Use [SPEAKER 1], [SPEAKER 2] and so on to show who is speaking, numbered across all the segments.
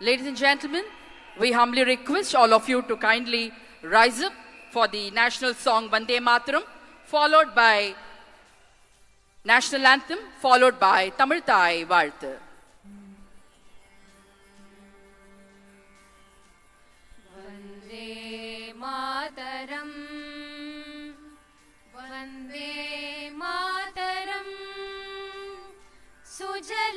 [SPEAKER 1] Ladies and gentlemen, we humbly request all of you to kindly rise up for the national song Vande Mataram, followed by national anthem, followed by Tamil Thai Vaalthu.
[SPEAKER 2] Vande Mataram, Vande Mataram, Sujalam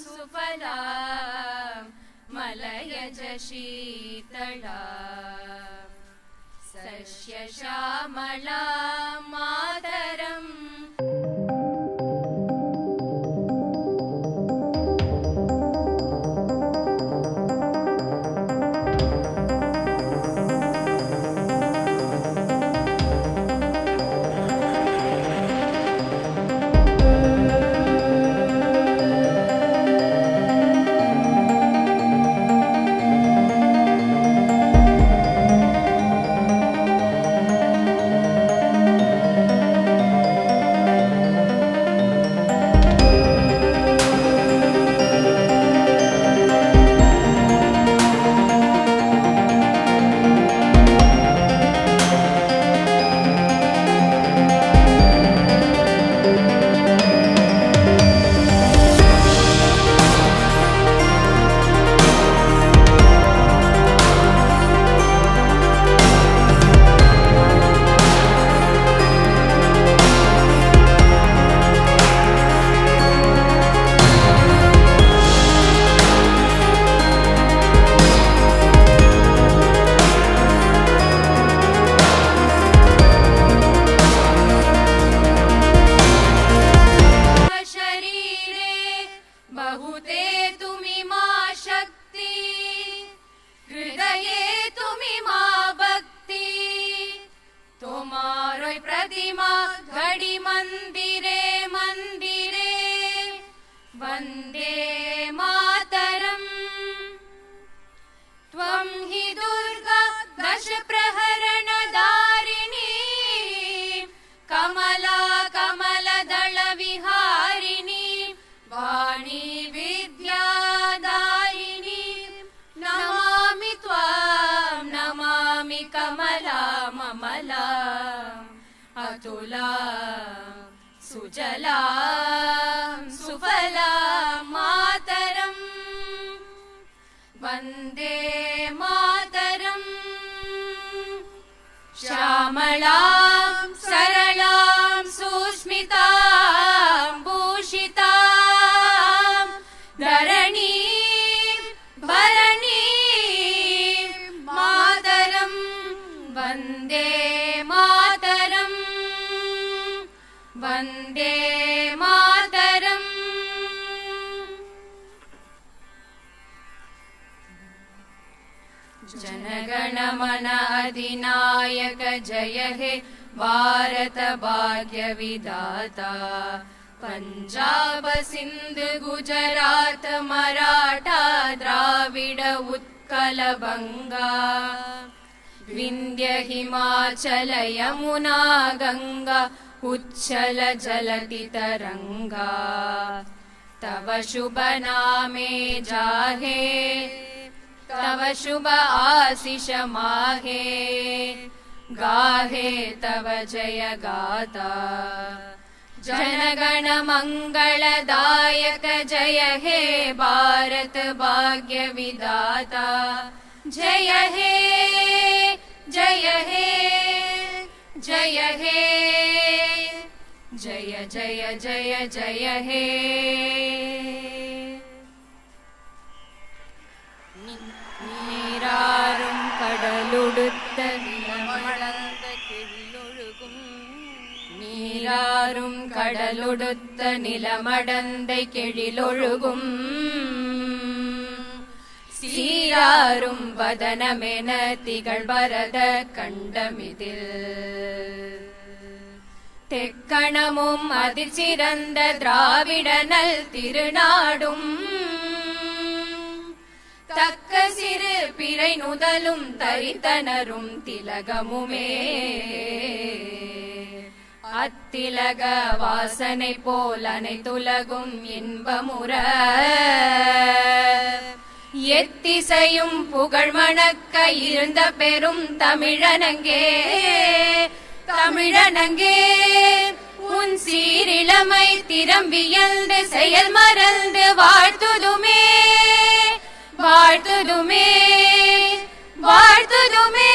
[SPEAKER 2] Sufalam, Malayaj Sheetalam, Sasya Shamalam Mataram. Vande Mataram, Tvam hi Durga Dasha Praharana Dharini, Kamala Kamala Dala Viharini, Vani Vidya Darini, Namami Tvam, Namami Kamala Mamala, Atula Sujalam Sufalam Mataram, Vande Mataram, Shamalam Saralam Susmitam Bhushitam Dharani Bharani Mataram, Vande Mataram, Vande Mataram. Janagana Mana Adhinayaka Jaya He Bharat Bhagya Vidata, Punjab Sindh Gujarat Maratha Dravida Utkala Banga, Vindhya Himachala Yamuna Ganga, Uchchala Jalati Taranga, Tava Shubha Name Jahe, Tava Shubha Asisha Mahe, Gahe Tava Jaya Gata, Janagana Mangala Dayaka Jaya He Bharat Bhagya Vidata, Jaya He, Jaya He, Jaya He, Jaya Jaya Jaya Jaya He. நீராறும் கடலுடுத்த நிலமடந்த கிள்ளொழுகும், நீராறும் கடலுடுத்த நிலமடந்தை கெழிலொழுகும், சீராறும் வதனமென திகழ்வரத கண்டமிதில், தெக்கணமும் அதிர்சிறந்த திராவிடனல் திருநாடும், தக்க சிறு பிறை நுதலும் தரித்தனரும் திலகமுமே, அத்திலக வாசனை போல் அனைத்துலகும் இன்பமுற எத்திசையும் புகழ் மணக்க இருந்த பெரும் தமிழனங்கே தமிழனங்கே உன் சீரிழமை திறம்பியல்ந்து செயல் மறந்து வாழ்த்துதுமே வாழ்த்துதுமே வாழ்த்துதுமே.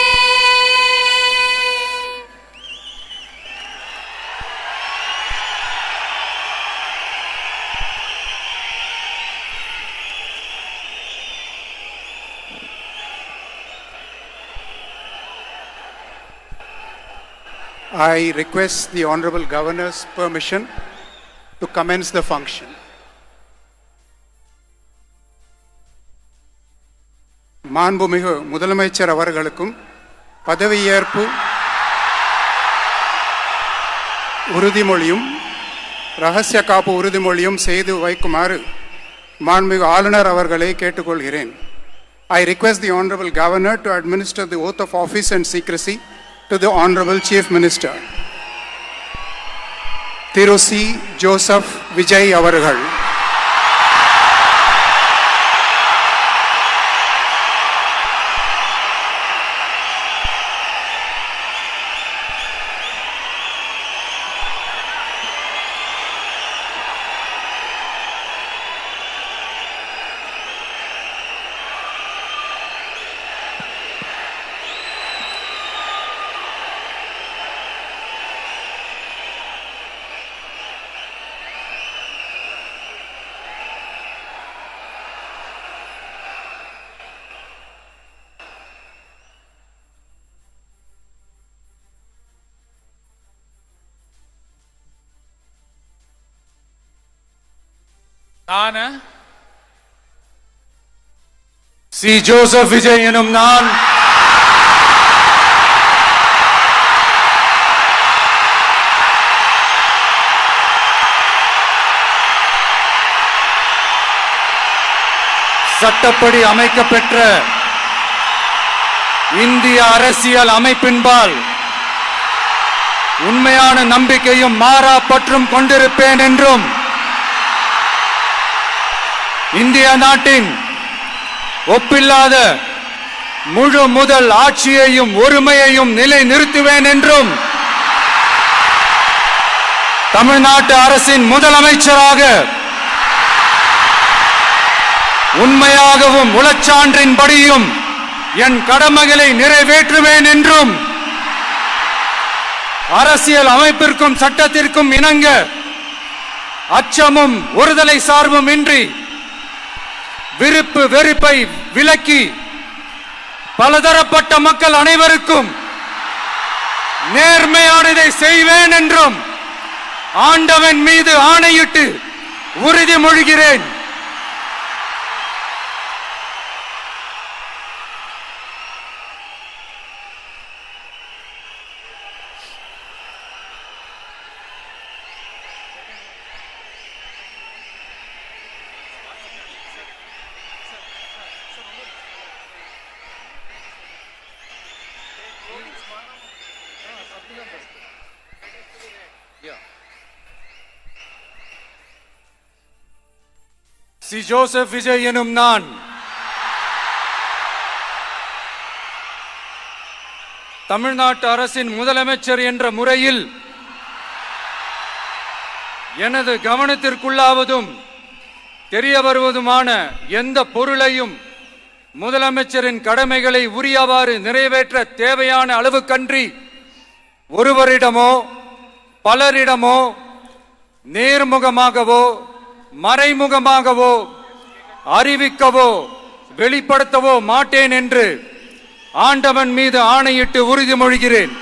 [SPEAKER 3] I request the Honorable Governor's permission to commence the function. மாண்புமிகு முதலமைச்சர் அவர்களுக்கும் பதவியேற்பு உறுதிமொழியும் ரகசிய காப்பு உறுதிமொழியும் செய்து வைக்குமாறு மாண்புமிகு ஆளுநர் அவர்களை கேட்டுக்கொள்கிறேன். I request the Honorable Governor to administer the oath of office and secrecy to the Honorable Chief Minister. Thiru C. Joseph Vijay அவர்கள்.
[SPEAKER 4] நான் சி ஜோசப் விஜய் எனும் நான் சட்டப்படி அமைக்கப்பெற்ற இந்திய அரசியல் அமைப்பின்பால் உண்மையான நம்பிக்கையும் மாறா பற்றும் கொண்டிருப்பேன் என்றும் இந்திய நாட்டின் ஒப்பில்லாத முழு முதல் ஆட்சியையும் ஒருமையையும் நிலை நிறுத்துவேன் என்றும் தமிழ்நாட்டு அரசின் முதலமைச்சராக உண்மையாகவும் உளச்சான்றின்படியும் என் கடமைகளை நிறைவேற்றுவேன் என்றும் அரசியல் அமைப்பிற்கும் சட்டத்திற்கும் இணங்க அச்சமும் ஒருதலை சார்பும் இன்றி விருப்பு வெறுப்பை விலக்கி பலதரப்பட்ட மக்கள் அனைவருக்கும் நேர்மையானதை செய்வேன் என்றும் ஆண்டவன் மீது ஆணையிட்டு உறுதிமொழிகிறேன். சி ஜோசப் விஜய் எனும் நான் தமிழ்நாட்டு அரசின் முதலமைச்சர் என்ற முறையில் எனது கவனத்திற்குள்ளாவதும் தெரிய வருவதுமான எந்த பொருளையும் முதலமைச்சரின் கடமைகளை உரியவாறு நிறைவேற்ற தேவையான அளவுக்கன்றி ஒருவரிடமோ பலரிடமோ நேர்முகமாகவோ மறைமுகமாகவோ அறிவிக்கவோ வெளிப்படுத்தவோ மாட்டேன் என்று ஆண்டவன் மீது ஆணையிட்டு உறுதிமொழிகிறேன்.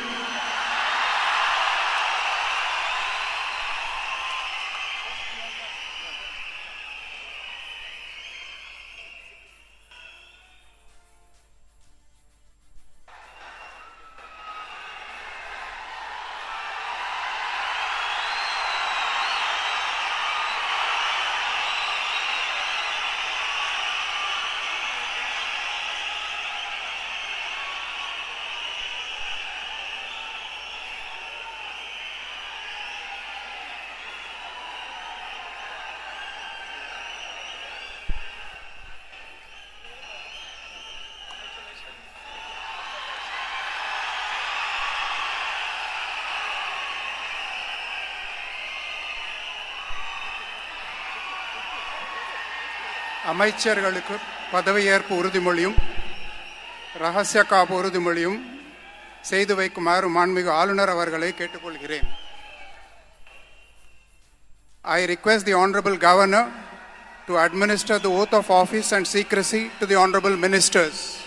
[SPEAKER 3] அமைச்சர்களுக்கு பதவியேற்பு உறுதிமொழியும் ரகசிய காப்பு உறுதிமொழியும் செய்து வைக்குமாறு மாண்புமிகு ஆளுநர் அவர்களை கேட்டுக்கொள்கிறேன். I request the Honorable Governor to administer the oath of office and secrecy to the Honorable Ministers.